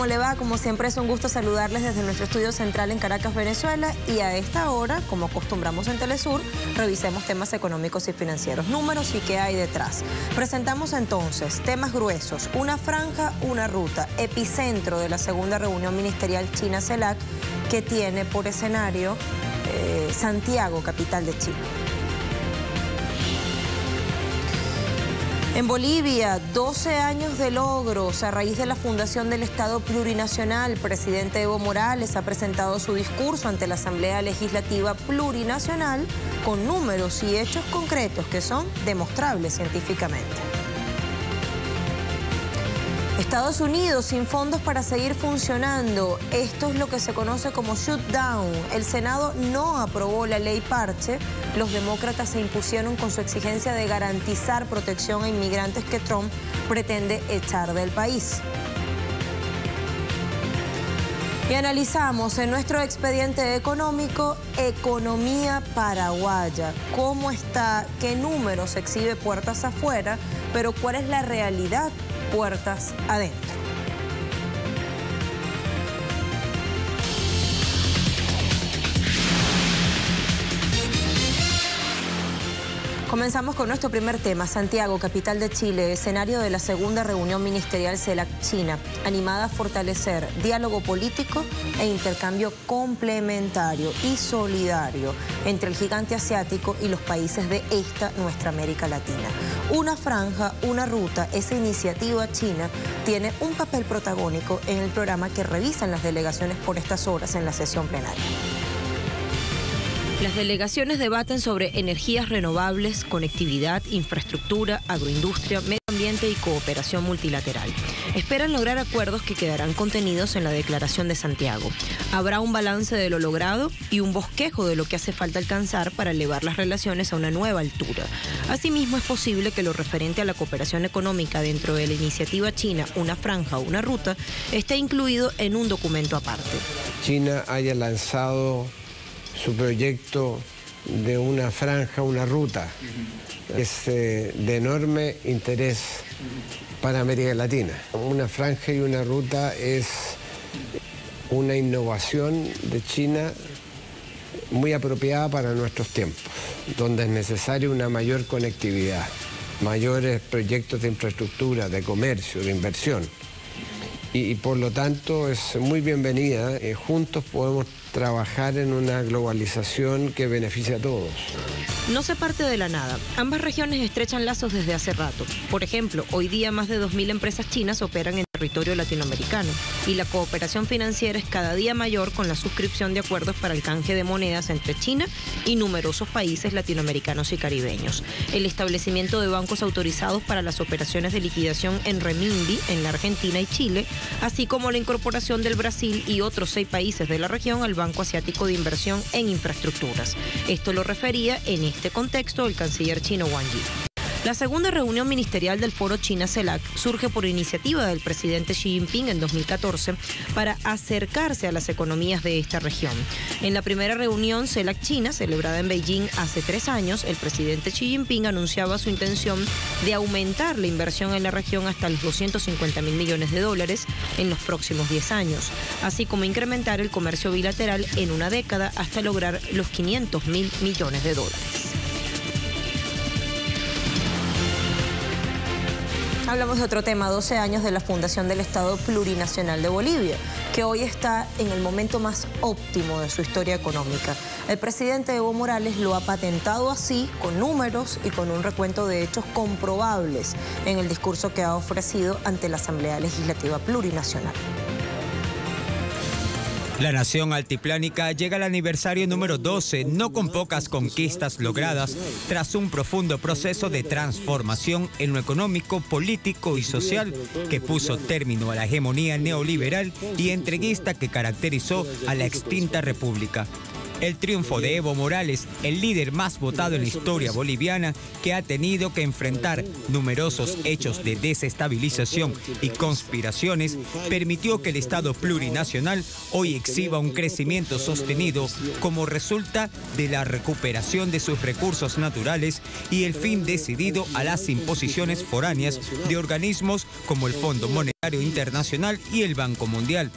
¿cómo le va? Como siempre es un gusto saludarles desde nuestro estudio central en Caracas, Venezuela, y a esta hora, como acostumbramos en Telesur, revisemos temas económicos y financieros, números y qué hay detrás. Presentamos entonces temas gruesos, una franja, una ruta, epicentro de la segunda reunión ministerial China-CELAC, que tiene por escenario Santiago, capital de Chile. En Bolivia, 12 años de logros a raíz de la fundación del Estado Plurinacional. El presidente Evo Morales ha presentado su discurso ante la Asamblea Legislativa Plurinacional con números y hechos concretos que son demostrables científicamente. Estados Unidos sin fondos para seguir funcionando. Esto es lo que se conoce como shutdown. El Senado no aprobó la ley parche. Los demócratas se impusieron con su exigencia de garantizar protección a inmigrantes que Trump pretende echar del país. Y analizamos en nuestro expediente económico economía paraguaya. ¿Cómo está? ¿Qué números exhibe puertas afuera? Pero ¿cuál es la realidad puertas adentro? Comenzamos con nuestro primer tema, Santiago, capital de Chile, escenario de la segunda reunión ministerial CELAC-China, animada a fortalecer diálogo político e intercambio complementario y solidario entre el gigante asiático y los países de esta nuestra América Latina. Una franja, una ruta, esa iniciativa china tiene un papel protagónico en el programa que revisan las delegaciones por estas horas en la sesión plenaria. Las delegaciones debaten sobre energías renovables, conectividad, infraestructura, agroindustria, medio ambiente y cooperación multilateral. Esperan lograr acuerdos que quedarán contenidos en la Declaración de Santiago. Habrá un balance de lo logrado y un bosquejo de lo que hace falta alcanzar para elevar las relaciones a una nueva altura. Asimismo, es posible que lo referente a la cooperación económica dentro de la iniciativa china, una franja o una ruta, esté incluido en un documento aparte. China haya lanzado su proyecto de una franja, una ruta, es de enorme interés para América Latina. Una franja y una ruta es una innovación de China muy apropiada para nuestros tiempos, donde es necesaria una mayor conectividad, mayores proyectos de infraestructura, de comercio, de inversión. Y por lo tanto es muy bienvenida. Juntos podemos trabajar en una globalización que beneficia a todos. No se parte de la nada. Ambas regiones estrechan lazos desde hace rato. Por ejemplo, hoy día más de 2.000 empresas chinas operan en territorio latinoamericano y la cooperación financiera es cada día mayor con la suscripción de acuerdos para el canje de monedas entre China y numerosos países latinoamericanos y caribeños. El establecimiento de bancos autorizados para las operaciones de liquidación en renminbi en la Argentina y Chile, así como la incorporación del Brasil y otros 6 países de la región al Banco Asiático de Inversión en Infraestructuras. Esto lo refería en este contexto el canciller chino Wang Yi. La segunda reunión ministerial del Foro China-CELAC surge por iniciativa del presidente Xi Jinping en 2014 para acercarse a las economías de esta región. En la primera reunión CELAC-China, celebrada en Beijing hace 3 años, el presidente Xi Jinping anunciaba su intención de aumentar la inversión en la región hasta los $250.000 millones en los próximos 10 años, así como incrementar el comercio bilateral en una década hasta lograr los $500.000 millones. Hablamos de otro tema, 12 años de la fundación del Estado Plurinacional de Bolivia, que hoy está en el momento más óptimo de su historia económica. El presidente Evo Morales lo ha patentado así, con números y con un recuento de hechos comprobables en el discurso que ha ofrecido ante la Asamblea Legislativa Plurinacional. La nación altiplánica llega al aniversario número 12, no con pocas conquistas logradas, tras un profundo proceso de transformación en lo económico, político y social que puso término a la hegemonía neoliberal y entreguista que caracterizó a la extinta república. El triunfo de Evo Morales, el líder más votado en la historia boliviana, que ha tenido que enfrentar numerosos hechos de desestabilización y conspiraciones, permitió que el Estado plurinacional hoy exhiba un crecimiento sostenido como resulta de la recuperación de sus recursos naturales y el fin decidido a las imposiciones foráneas de organismos como el Fondo Monetario Internacional y el Banco Mundial.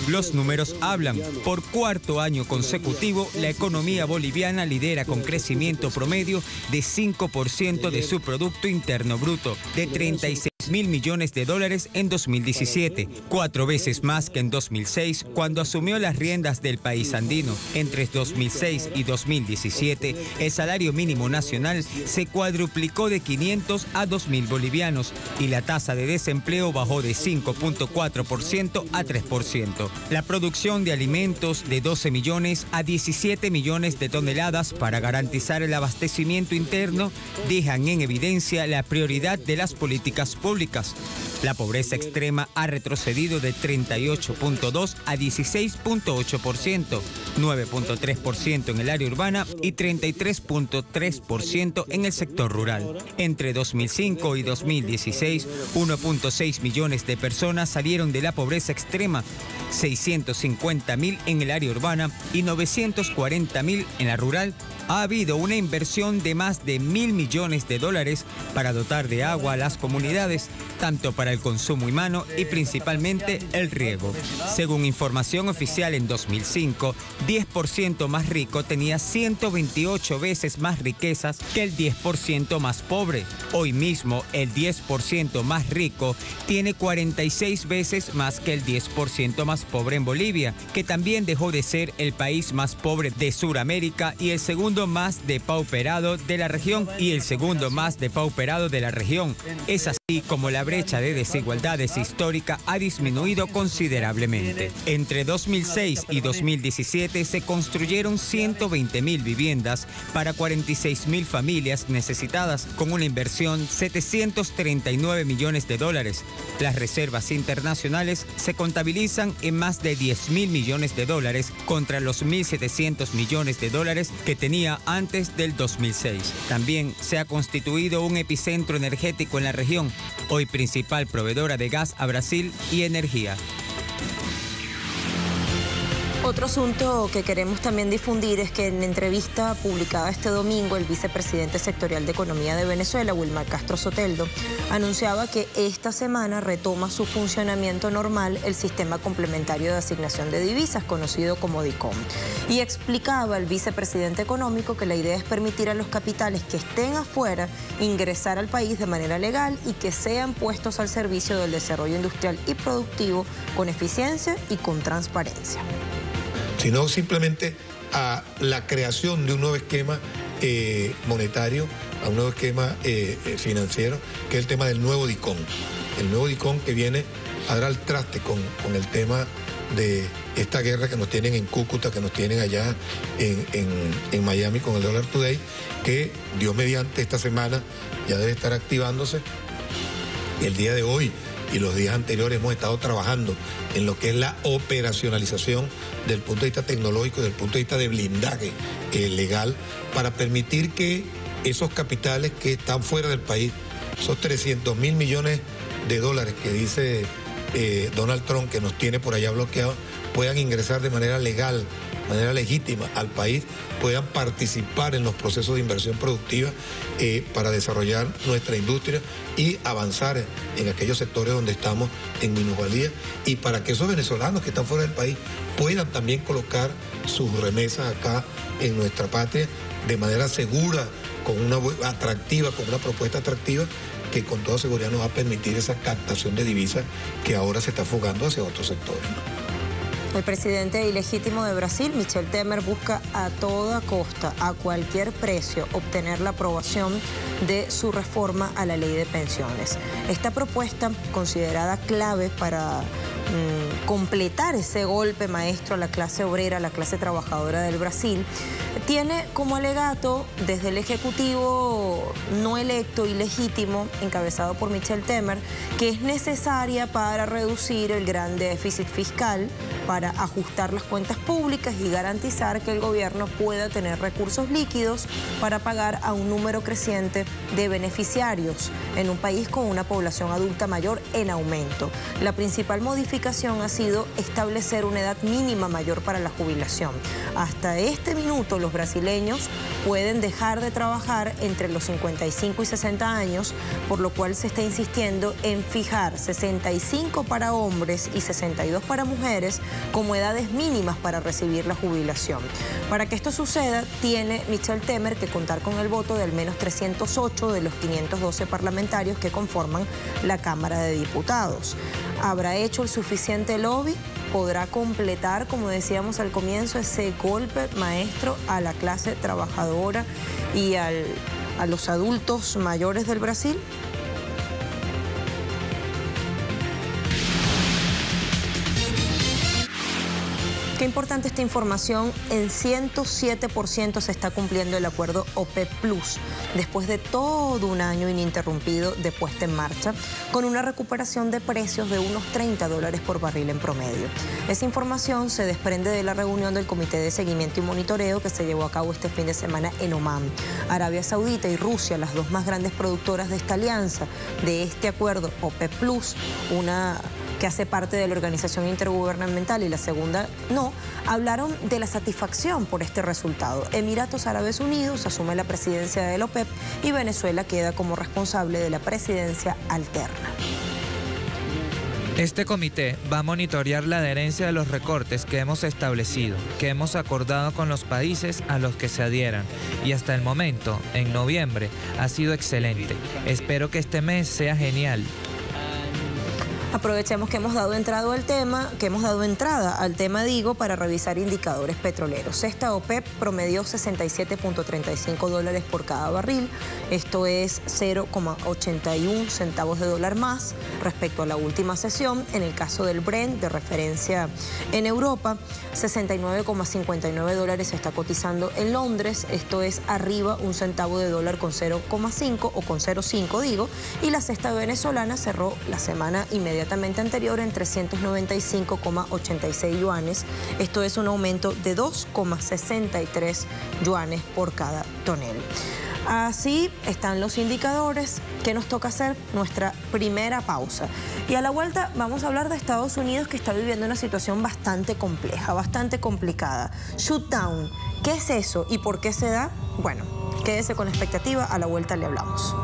Los números hablan. Por cuarto año consecutivo, la economía boliviana lidera con crecimiento promedio de 5% de su Producto Interno Bruto, de 36.000 millones de dólares en 2017, 4 veces más que en 2006, cuando asumió las riendas del país andino. Entre 2006 y 2017, el salario mínimo nacional se cuadruplicó de 500 a 2.000 bolivianos y la tasa de desempleo bajó de 5.4% a 3%. La producción de alimentos de 12 millones a 17 millones de toneladas para garantizar el abastecimiento interno dejan en evidencia la prioridad de las políticas públicas. La pobreza extrema ha retrocedido de 38.2 a 16.8%, 9.3% en el área urbana y 33.3% en el sector rural. Entre 2005 y 2016, 1.6 millones de personas salieron de la pobreza extrema, 650.000 en el área urbana y 940.000 en la rural. Ha habido una inversión de más de 1.000 millones de dólares para dotar de agua a las comunidades, tanto para el consumo humano y principalmente el riego. Según información oficial, en 2005, 10% más rico tenía 128 veces más riquezas que el 10% más pobre. Hoy mismo, el 10% más rico tiene 46 veces más que el 10% más pobre en Bolivia, que también dejó de ser el país más pobre de Sudamérica y el segundo más depauperado de la región Es así como la brecha de desigualdades histórica ha disminuido considerablemente. Entre 2006 y 2017 se construyeron 120.000 viviendas para 46.000 familias necesitadas, con una inversión de 739 millones de dólares. Las reservas internacionales se contabilizan en más de 10.000 millones de dólares contra los 1.700 millones de dólares que tenía antes del 2006. También se ha constituido un epicentro energético en la región, hoy principal proveedora de gas a Brasil y energía. Otro asunto que queremos también difundir es que en entrevista publicada este domingo, el vicepresidente sectorial de Economía de Venezuela, Wilmar Castro Soteldo, anunciaba que esta semana retoma su funcionamiento normal el sistema complementario de asignación de divisas, conocido como DICOM. Y explicaba el vicepresidente económico que la idea es permitir a los capitales que estén afuera ingresar al país de manera legal y que sean puestos al servicio del desarrollo industrial y productivo con eficiencia y con transparencia. Sino simplemente a la creación de un nuevo esquema monetario, a un nuevo esquema financiero, que es el tema del nuevo DICOM. El nuevo DICOM que viene a dar al traste con el tema de esta guerra que nos tienen en Cúcuta, que nos tienen allá en Miami con el Dollar Today, que Dios mediante esta semana ya debe estar activándose. El día de hoy y los días anteriores hemos estado trabajando en lo que es la operacionalización del punto de vista tecnológico y del punto de vista de blindaje legal para permitir que esos capitales que están fuera del país, esos 300.000 millones de dólares que dice Donald Trump que nos tiene por allá bloqueados, puedan ingresar de manera legal, de manera legítima al país, puedan participar en los procesos de inversión productiva para desarrollar nuestra industria y avanzar en aquellos sectores donde estamos en minusvalía, y para que esos venezolanos que están fuera del país puedan también colocar sus remesas acá en nuestra patria de manera segura, con una atractiva, con una propuesta atractiva que con toda seguridad nos va a permitir esa captación de divisas que ahora se está fugando hacia otros sectores. El presidente ilegítimo de Brasil, Michel Temer, busca a toda costa, a cualquier precio, obtener la aprobación de su reforma a la ley de pensiones. Esta propuesta, considerada clave para completar ese golpe maestro a la clase obrera, a la clase trabajadora del Brasil, tiene como alegato desde el Ejecutivo no electo y legítimo, encabezado por Michel Temer, que es necesaria para reducir el gran déficit fiscal, para ajustar las cuentas públicas y garantizar que el gobierno pueda tener recursos líquidos para pagar a un número creciente de beneficiarios en un país con una población adulta mayor en aumento. La principal modificación ha sido establecer una edad mínima mayor para la jubilación. Hasta este minuto los brasileños pueden dejar de trabajar entre los 55 y 60 años, por lo cual se está insistiendo en fijar 65 para hombres y 62 para mujeres como edades mínimas para recibir la jubilación. Para que esto suceda, tiene Michel Temer que contar con el voto de al menos 308 de los 512 parlamentarios que conforman la Cámara de Diputados. ¿Habrá hecho el suficiente lobby? ¿Podrá completar, como decíamos al comienzo, ese golpe maestro a la clase trabajadora y a los adultos mayores del Brasil? Qué importante esta información, en 107% se está cumpliendo el acuerdo OPEP Plus, después de todo un año ininterrumpido de puesta en marcha, con una recuperación de precios de unos $30 por barril en promedio. Esa información se desprende de la reunión del Comité de Seguimiento y Monitoreo que se llevó a cabo este fin de semana en Omán. Arabia Saudita y Rusia, las dos más grandes productoras de esta alianza, de este acuerdo OPEP Plus, una que hace parte de la organización intergubernamental y la segunda no, hablaron de la satisfacción por este resultado. Emiratos Árabes Unidos asume la presidencia de la OPEP y Venezuela queda como responsable de la presidencia alterna. Este comité va a monitorear la adherencia de los recortes que hemos establecido, que hemos acordado con los países a los que se adhieran, y hasta el momento, en noviembre, ha sido excelente. Espero que este mes sea genial. Aprovechemos que hemos dado entrada al tema, para revisar indicadores petroleros. Esta OPEP promedió $67.35 por cada barril. Esto es 0,81 centavos de dólar más respecto a la última sesión. En el caso del Brent, de referencia en Europa, $69,59 se está cotizando en Londres. Esto es arriba un centavo de dólar con 0,5 o con 0,5 digo. Y la cesta venezolana cerró la semana inmediatamente anterior en 395,86 yuanes. Esto es un aumento de 2,63 yuanes por cada tonel. Así están los indicadores. ¿Qué nos toca hacer? Nuestra primera pausa. Y a la vuelta vamos a hablar de Estados Unidos, que está viviendo una situación bastante compleja, bastante complicada. Shutdown, ¿qué es eso y por qué se da? Bueno, quédese con la expectativa, a la vuelta le hablamos.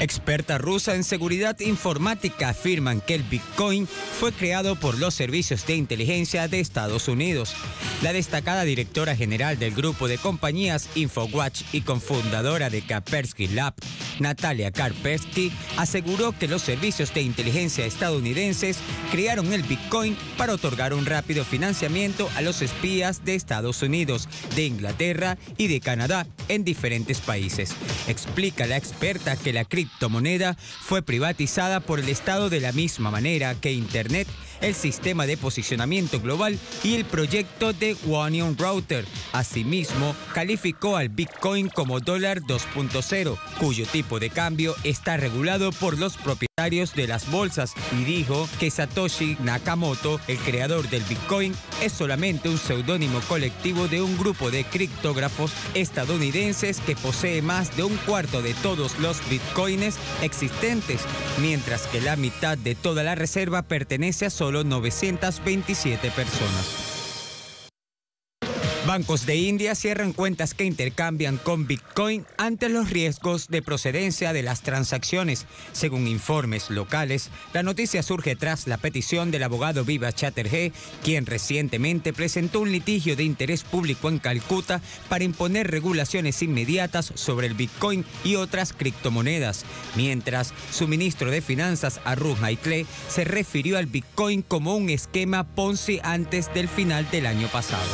Expertas rusas en seguridad informática afirman que el Bitcoin fue creado por los servicios de inteligencia de Estados Unidos. La destacada directora general del grupo de compañías InfoWatch y cofundadora de Kaspersky Lab, Natalia Kaspersky, aseguró que los servicios de inteligencia estadounidenses crearon el Bitcoin para otorgar un rápido financiamiento a los espías de Estados Unidos, de Inglaterra y de Canadá en diferentes países. Explica la experta que la criptomoneda fue privatizada por el Estado de la misma manera que Internet, el sistema de posicionamiento global y el proyecto de Onion Router. Asimismo, calificó al Bitcoin como dólar 2.0, cuyo tipo de cambio está regulado por los propietarios de las bolsas, y dijo que Satoshi Nakamoto, el creador del Bitcoin, es solamente un seudónimo colectivo de un grupo de criptógrafos estadounidenses que posee más de un cuarto de todos los bitcoins existentes, mientras que la mitad de toda la reserva pertenece a solo 927 personas. Bancos de India cierran cuentas que intercambian con Bitcoin ante los riesgos de procedencia de las transacciones. Según informes locales, la noticia surge tras la petición del abogado Vibha Chatterjee, quien recientemente presentó un litigio de interés público en Calcuta para imponer regulaciones inmediatas sobre el Bitcoin y otras criptomonedas, mientras su ministro de Finanzas, Arun Jaitly, se refirió al Bitcoin como un esquema Ponzi antes del final del año pasado.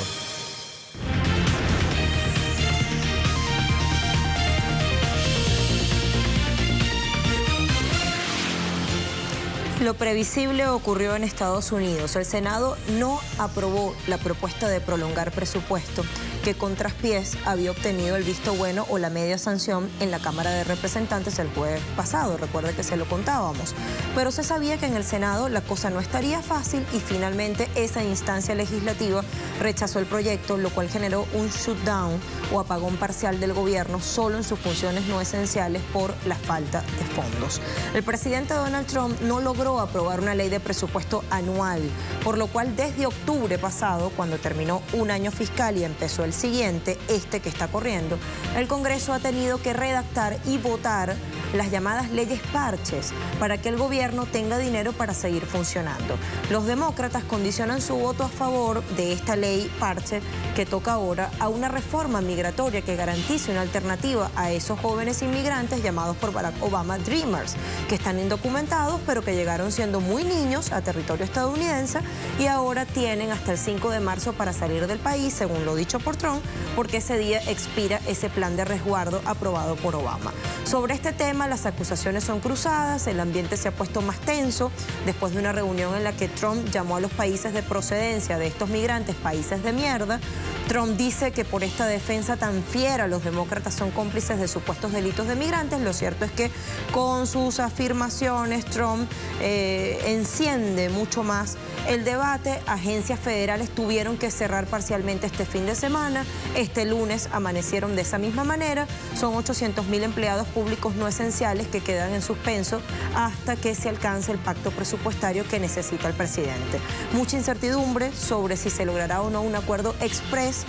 Lo previsible ocurrió en Estados Unidos. El Senado no aprobó la propuesta de prolongar presupuesto que con traspiés había obtenido el visto bueno o la media sanción en la Cámara de Representantes el jueves pasado. Recuerde que se lo contábamos. Pero se sabía que en el Senado la cosa no estaría fácil y finalmente esa instancia legislativa rechazó el proyecto, lo cual generó un shutdown o apagón parcial del gobierno solo en sus funciones no esenciales por la falta de fondos. El presidente Donald Trump no logró aprobar una ley de presupuesto anual, por lo cual desde octubre pasado, cuando terminó un año fiscal y empezó el siguiente, este que está corriendo, el Congreso ha tenido que redactar y votar las llamadas leyes parches para que el gobierno tenga dinero para seguir funcionando. Los demócratas condicionan su voto a favor de esta ley parche que toca ahora a una reforma migratoria que garantice una alternativa a esos jóvenes inmigrantes llamados por Barack Obama Dreamers, que están indocumentados pero que llegaron siendo muy niños a territorio estadounidense y ahora tienen hasta el 5 de marzo para salir del país, según lo dicho por Trump, porque ese día expira ese plan de resguardo aprobado por Obama. Sobre este tema, las acusaciones son cruzadas, el ambiente se ha puesto más tenso después de una reunión en la que Trump llamó a los países de procedencia de estos migrantes países de mierda. Trump dice que por esta defensa tan fiera los demócratas son cómplices de supuestos delitos de migrantes. Lo cierto es que con sus afirmaciones Trump enciende mucho más el debate. Agencias federales tuvieron que cerrar parcialmente este fin de semana. Este lunes amanecieron de esa misma manera. Son 800.000 empleados públicos no esenciales que quedan en suspenso hasta que se alcance el pacto presupuestario que necesita el presidente. Mucha incertidumbre sobre si se logrará o no un acuerdo express.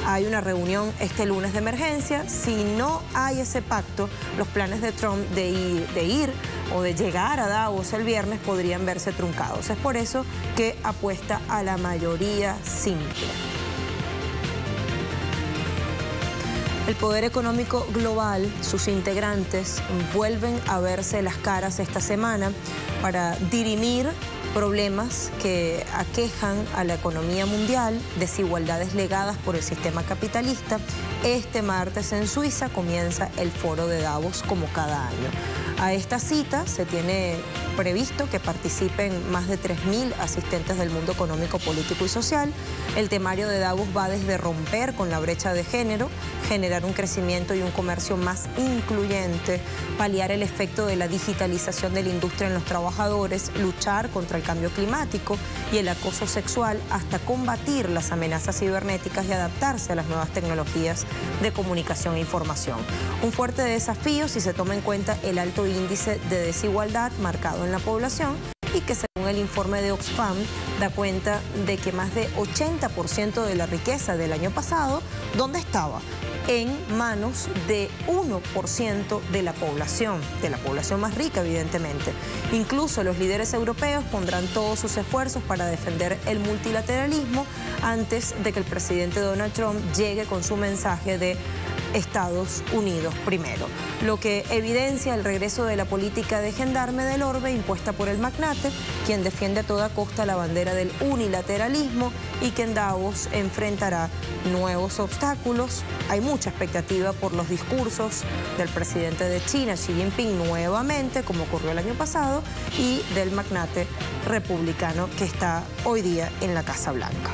Hay una reunión este lunes de emergencia. Si no hay ese pacto, los planes de Trump de ir o de llegar a Davos el viernes podrían verse truncados. Es por eso que apuesta a la mayoría simple. El poder económico global, sus integrantes, vuelven a verse las caras esta semana para dirimir problemas que aquejan a la economía mundial, desigualdades legadas por el sistema capitalista. Este martes en Suiza comienza el Foro de Davos como cada año. A esta cita se tiene previsto que participen más de 3.000 asistentes del mundo económico, político y social. El temario de Davos va desde romper con la brecha de género, generar un crecimiento y un comercio más incluyente, paliar el efecto de la digitalización de la industria en los trabajadores, luchar contra el cambio climático y el acoso sexual, hasta combatir las amenazas cibernéticas y adaptarse a las nuevas tecnologías de comunicación e información. Un fuerte desafío si se toma en cuenta el alto índice de desigualdad marcado en la población y que según el informe de Oxfam da cuenta de que más de 80% de la riqueza del año pasado, ¿dónde estaba? En manos de 1% de la población más rica, evidentemente. Incluso los líderes europeos pondrán todos sus esfuerzos para defender el multilateralismo antes de que el presidente Donald Trump llegue con su mensaje de Estados Unidos primero, lo que evidencia el regreso de la política de gendarme del orbe impuesta por el magnate, quien defiende a toda costa la bandera del unilateralismo y que en Davos enfrentará nuevos obstáculos. Hay mucha expectativa por los discursos del presidente de China, Xi Jinping, nuevamente, como ocurrió el año pasado, y del magnate republicano que está hoy día en la Casa Blanca.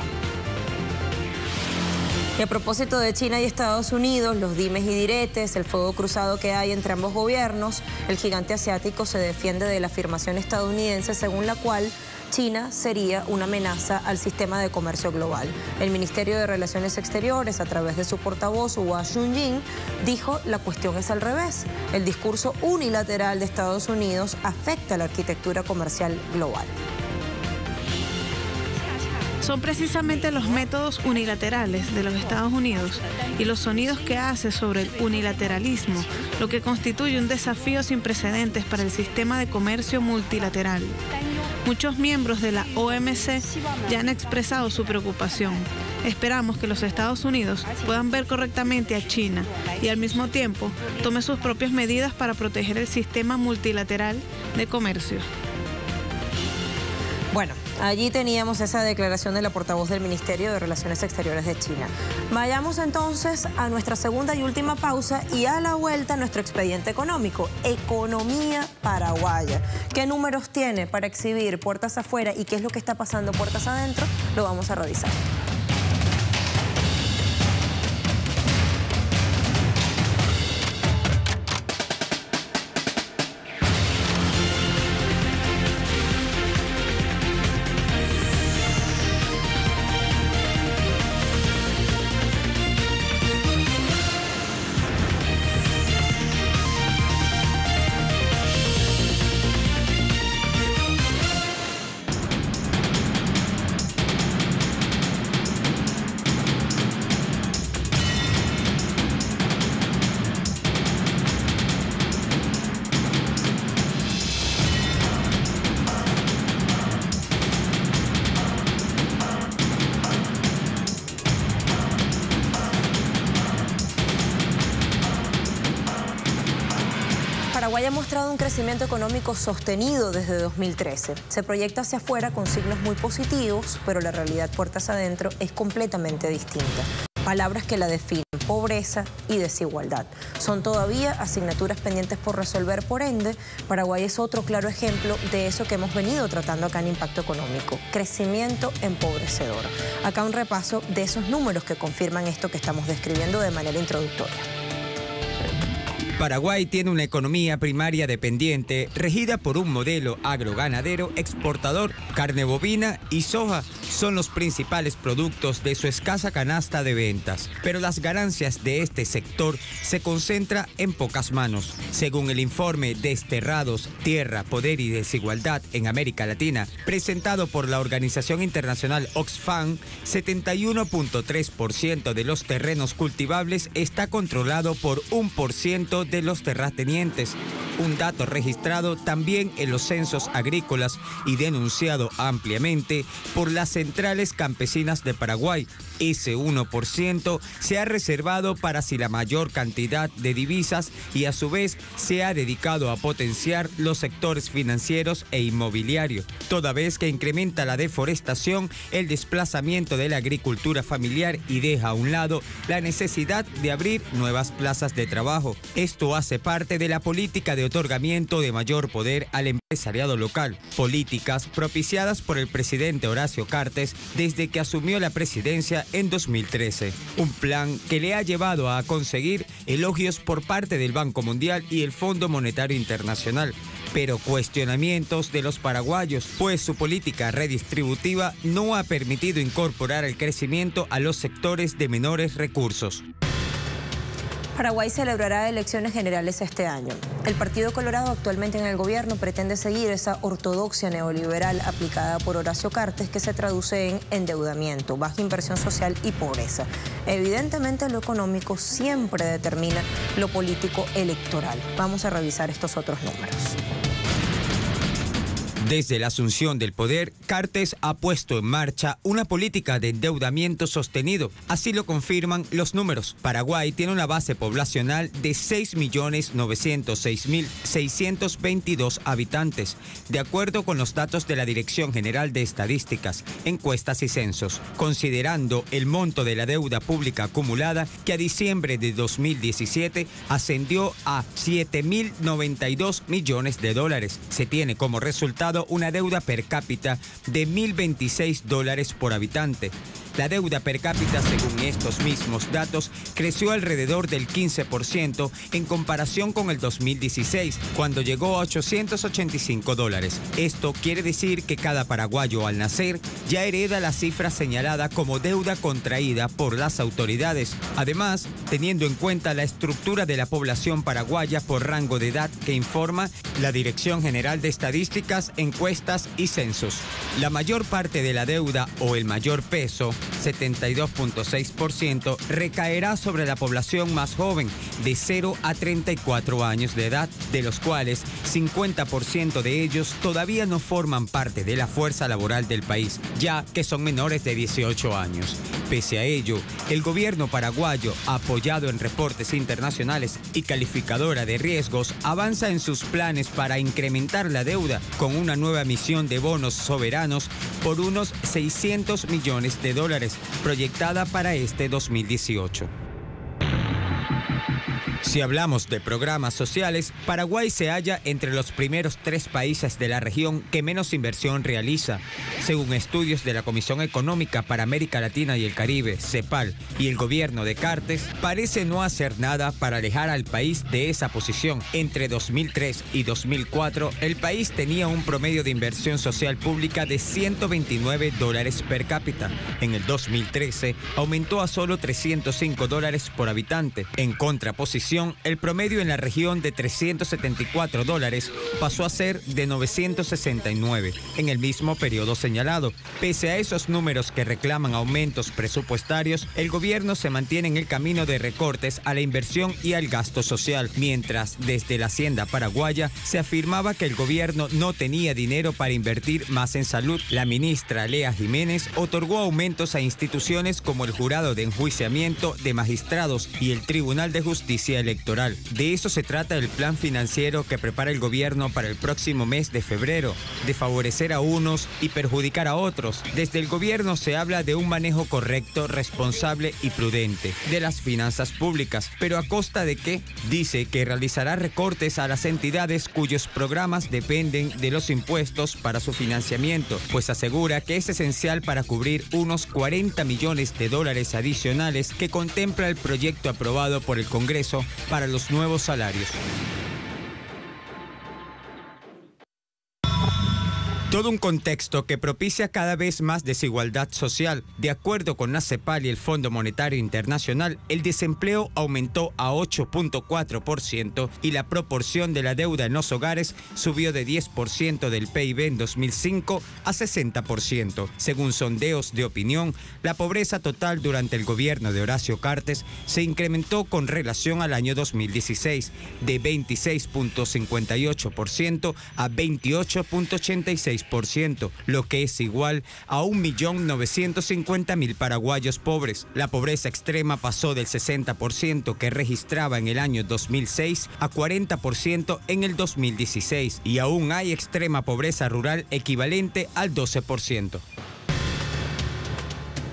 Y a propósito de China y Estados Unidos, los dimes y diretes, el fuego cruzado que hay entre ambos gobiernos, el gigante asiático se defiende de la afirmación estadounidense según la cual China sería una amenaza al sistema de comercio global. El Ministerio de Relaciones Exteriores, a través de su portavoz, Hua Chunying, dijo la cuestión es al revés. El discurso unilateral de Estados Unidos afecta la arquitectura comercial global. Son precisamente los métodos unilaterales de los Estados Unidos y los sonidos que hace sobre el unilateralismo lo que constituye un desafío sin precedentes para el sistema de comercio multilateral. Muchos miembros de la OMC ya han expresado su preocupación. Esperamos que los Estados Unidos puedan ver correctamente a China y al mismo tiempo tome sus propias medidas para proteger el sistema multilateral de comercio. Bueno, allí teníamos esa declaración de la portavoz del Ministerio de Relaciones Exteriores de China. Vayamos entonces a nuestra segunda y última pausa y a la vuelta a nuestro expediente económico, economía paraguaya. ¿Qué números tiene para exhibir puertas afuera y qué es lo que está pasando puertas adentro? Lo vamos a revisar. Paraguay ha mostrado un crecimiento económico sostenido desde 2013. Se proyecta hacia afuera con signos muy positivos, pero la realidad puertas adentro es completamente distinta. Palabras que la definen: pobreza y desigualdad. Son todavía asignaturas pendientes por resolver, por ende, Paraguay es otro claro ejemplo de eso que hemos venido tratando acá en Impacto Económico: crecimiento empobrecedor. Acá un repaso de esos números que confirman esto que estamos describiendo de manera introductoria. Paraguay tiene una economía primaria dependiente regida por un modelo agroganadero exportador. Carne bovina y soja son los principales productos de su escasa canasta de ventas, pero las ganancias de este sector se concentran en pocas manos. Según el informe Desterrados, Tierra, Poder y Desigualdad en América Latina, presentado por la organización internacional Oxfam, 71.3% de los terrenos cultivables está controlado por 1% de los terratenientes, un dato registrado también en los censos agrícolas y denunciado ampliamente por las centrales campesinas de Paraguay. Ese 1% se ha reservado para sí la mayor cantidad de divisas y a su vez se ha dedicado a potenciar los sectores financieros e inmobiliarios, toda vez que incrementa la deforestación, el desplazamiento de la agricultura familiar y deja a un lado la necesidad de abrir nuevas plazas de trabajo. Esto hace parte de la política de otorgamiento de mayor poder al empresariado local, políticas propiciadas por el presidente Horacio Cartes desde que asumió la presidencia en 2013. Un plan que le ha llevado a conseguir elogios por parte del Banco Mundial y el Fondo Monetario Internacional, pero cuestionamientos de los paraguayos, pues su política redistributiva no ha permitido incorporar el crecimiento a los sectores de menores recursos. Paraguay celebrará elecciones generales este año. El Partido Colorado, actualmente en el gobierno, pretende seguir esa ortodoxia neoliberal aplicada por Horacio Cartes, que se traduce en endeudamiento, baja inversión social y pobreza. Evidentemente, lo económico siempre determina lo político electoral. Vamos a revisar estos otros números. Desde la asunción del poder, Cartes ha puesto en marcha una política de endeudamiento sostenido. Así lo confirman los números. Paraguay tiene una base poblacional de 6.906.622 habitantes, de acuerdo con los datos de la Dirección General de Estadísticas, Encuestas y Censos, considerando el monto de la deuda pública acumulada, que a diciembre de 2017 ascendió a 7.092 millones de dólares. Se tiene como resultado una deuda per cápita de $1.026 por habitante. La deuda per cápita, según estos mismos datos, creció alrededor del 15% en comparación con el 2016, cuando llegó a $885. Esto quiere decir que cada paraguayo al nacer ya hereda la cifra señalada como deuda contraída por las autoridades. Además, teniendo en cuenta la estructura de la población paraguaya por rango de edad que informa la Dirección General de Estadísticas, Encuestas y Censos. La mayor parte de la deuda, o el mayor peso, 72.6%, recaerá sobre la población más joven, de 0 a 34 años de edad, de los cuales 50% de ellos todavía no forman parte de la fuerza laboral del país, ya que son menores de 18 años. Pese a ello, el gobierno paraguayo, apoyado en reportes internacionales y calificadora de riesgos, avanza en sus planes para incrementar la deuda con una nueva emisión de bonos soberanos por unos $600 millones, proyectada para este 2018. Si hablamos de programas sociales, Paraguay se halla entre los primeros 3 países de la región que menos inversión realiza. Según estudios de la Comisión Económica para América Latina y el Caribe, CEPAL, y el gobierno de Cartes, parece no hacer nada para alejar al país de esa posición. Entre 2003 y 2004, el país tenía un promedio de inversión social pública de $129 per cápita. En el 2013, aumentó a solo $305 por habitante. En contraposición, el promedio en la región de $374 pasó a ser de $969 en el mismo periodo señalado. Pese a esos números que reclaman aumentos presupuestarios, el gobierno se mantiene en el camino de recortes a la inversión y al gasto social, mientras desde la Hacienda paraguaya se afirmaba que el gobierno no tenía dinero para invertir más en salud. La ministra Lea Jiménez otorgó aumentos a instituciones como el Jurado de Enjuiciamiento de Magistrados y el Tribunal de Justicia Electoral. De eso se trata el plan financiero que prepara el gobierno para el próximo mes de febrero, de favorecer a unos y perjudicar a otros. Desde el gobierno se habla de un manejo correcto, responsable y prudente de las finanzas públicas, pero ¿a costa de qué? Dice que realizará recortes a las entidades cuyos programas dependen de los impuestos para su financiamiento, pues asegura que es esencial para cubrir unos $40 millones adicionales que contempla el proyecto aprobado por el Congreso para los nuevos salarios. Todo un contexto que propicia cada vez más desigualdad social. De acuerdo con la CEPAL y el Fondo Monetario Internacional, el desempleo aumentó a 8.4% y la proporción de la deuda en los hogares subió de 10% del PIB en 2005 a 60%. Según sondeos de opinión, la pobreza total durante el gobierno de Horacio Cartes se incrementó con relación al año 2016, de 26.58% a 28.86%. Lo que es igual a 1.950.000 paraguayos pobres. La pobreza extrema pasó del 60% que registraba en el año 2006 a 40% en el 2016 y aún hay extrema pobreza rural equivalente al 12%.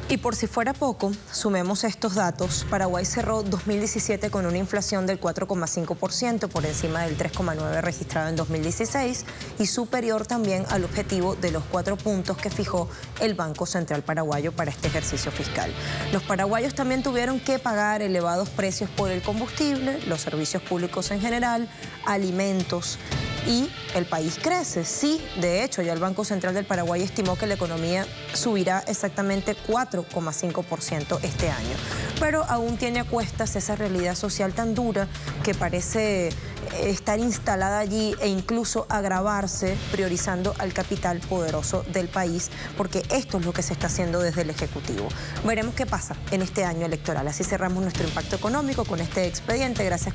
Y por si fuera poco, sumemos estos datos. Paraguay cerró 2017 con una inflación del 4,5%, por encima del 3,9% registrado en 2016 y superior también al objetivo de los 4 puntos que fijó el Banco Central Paraguayo para este ejercicio fiscal. Los paraguayos también tuvieron que pagar elevados precios por el combustible, los servicios públicos en general, alimentos. Y el país crece. Sí, de hecho, ya el Banco Central del Paraguay estimó que la economía subirá exactamente 4,5% este año. Pero aún tiene a cuestas esa realidad social tan dura que parece estar instalada allí e incluso agravarse priorizando al capital poderoso del país, porque esto es lo que se está haciendo desde el Ejecutivo. Veremos qué pasa en este año electoral. Así cerramos nuestro impacto económico con este expediente. Gracias.